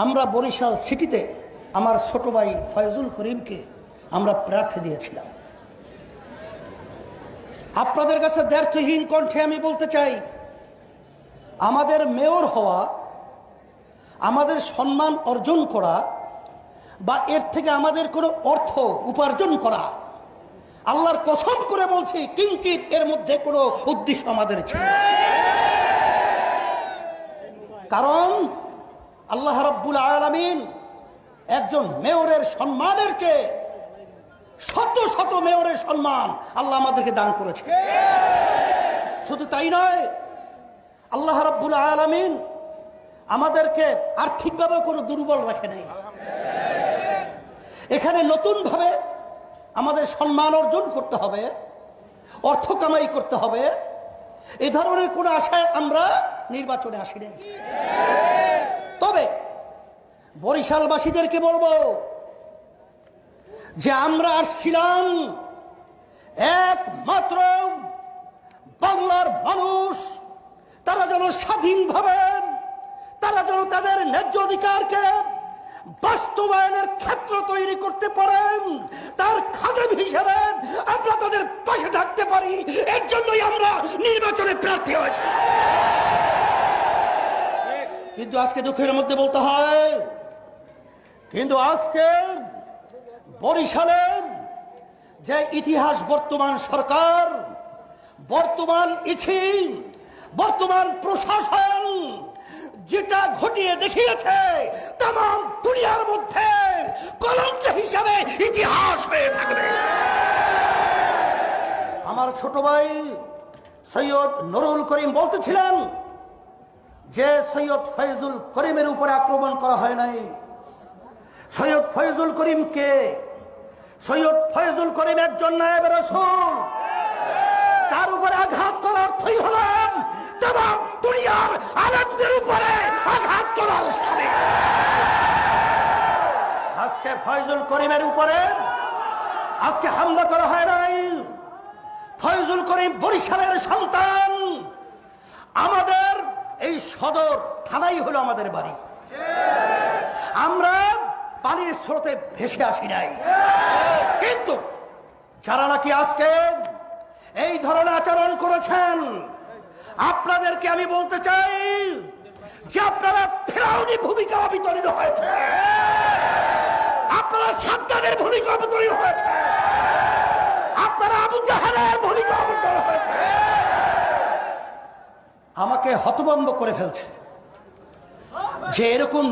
আমরা বরিশাল সিটিতে আমার ছোট ভাই ফয়জুল করিমকে আমরা প্রার্থী দিয়েছিলাম। আপনাদের কাছে দ্ব্যর্থহীন কণ্ঠে আমি বলতে চাই, আমাদের মেয়র হওয়া, আমাদের সম্মান অর্জন করা বা এর থেকে আমাদের কোনো অর্থ উপার্জন করা, আল্লাহর কসম করে বলছি কিঞ্চিত এর মধ্যে কোনো উদ্দেশ্য আমাদের ছিল না। কারণ আল্লাহ রাব্বুল আলামিন একজন মেয়রের সম্মানের চেয়ে শত শত মেয়রের সম্মান আল্লাহ আমাদেরকে দান করেছে। শুধু তাই নয়, আল্লাহ রাব্বুল আলামিন আমাদেরকে আর্থিকভাবে কোনো দুর্বল রাখে নাই। এখানে নতুনভাবে আমাদের সম্মান অর্জন করতে হবে, অর্থ কামাই করতে হবে, এই ধরনের কোনো আশায় আমরা নির্বাচনে আসি নাই। তবে বরিশালবাসীদেরকে বলবো যে আমরা আসছিলাম একমাত্র বাংলার মানুষ তারা যেন স্বাধীনভাবে, তারা যেন তাদের ন্যায্য অধিকারকে বাস্তবায়নের ক্ষেত্র তৈরি করতে পারেন, তার খাদেম হিসেবে আমরা তাদের পাশে থাকতে পারি। এর জন্যই আমরা নির্বাচনে প্রার্থী হয়েছি। কিন্তু আজকে দুঃখের মধ্যে বলতে হয়, কিন্তু আজকে বরিশালে যে ইতিহাস বর্তমান সরকার, বর্তমান ইছি, বর্তমান প্রশাসন যেটা ঘটিয়ে দেখিয়েছে, তাম দুনিয়ার মধ্যে কলঙ্ক হিসাবে ইতিহাস হয়ে থাকবে। আমার ছোট ভাই সৈয়দ নুরুল করিম বলতেছিলেন যে সৈয়দ ফয়জুল করিমের উপরে আক্রমণ করা হয় নাই। সৈয়দ ফয়জুল করিম কে? সৈয়দ ফয়জুল করিম একজন নায়েবে রাসূল। তার উপরে আঘাত করার অর্থই হলাম তাম দুনিয়ার আলেমদের উপরে আঘাত করার সাথে। আজকে ফয়জুল করিমের উপরে আজকে হামলা করা হয় নাই। ফয়জুল করিম বরিশালের সন্তান। আমাদের এই সদর থানাই হলো আমাদের বাড়ি। আমরা পানির স্রোতে ভেসে আসি নাই। কিন্তু যারা নাকি আজকে এই ধরনের আচরণ করেছেন, আপনাদেরকে আমি বলতে চাই যে আপনারা ফিরআউনি ভূমিকা অবতীর্ণ হয়েছে, আপনারা সাদ্দাদের ভূমিকা অবতীর্ণ হয়েছে, আপনারা আবু জাহেলের ভূমিকা অবতীর্ণ হয়েছে। আমাকে হতভম্ব করে ফেলছে যে এরকম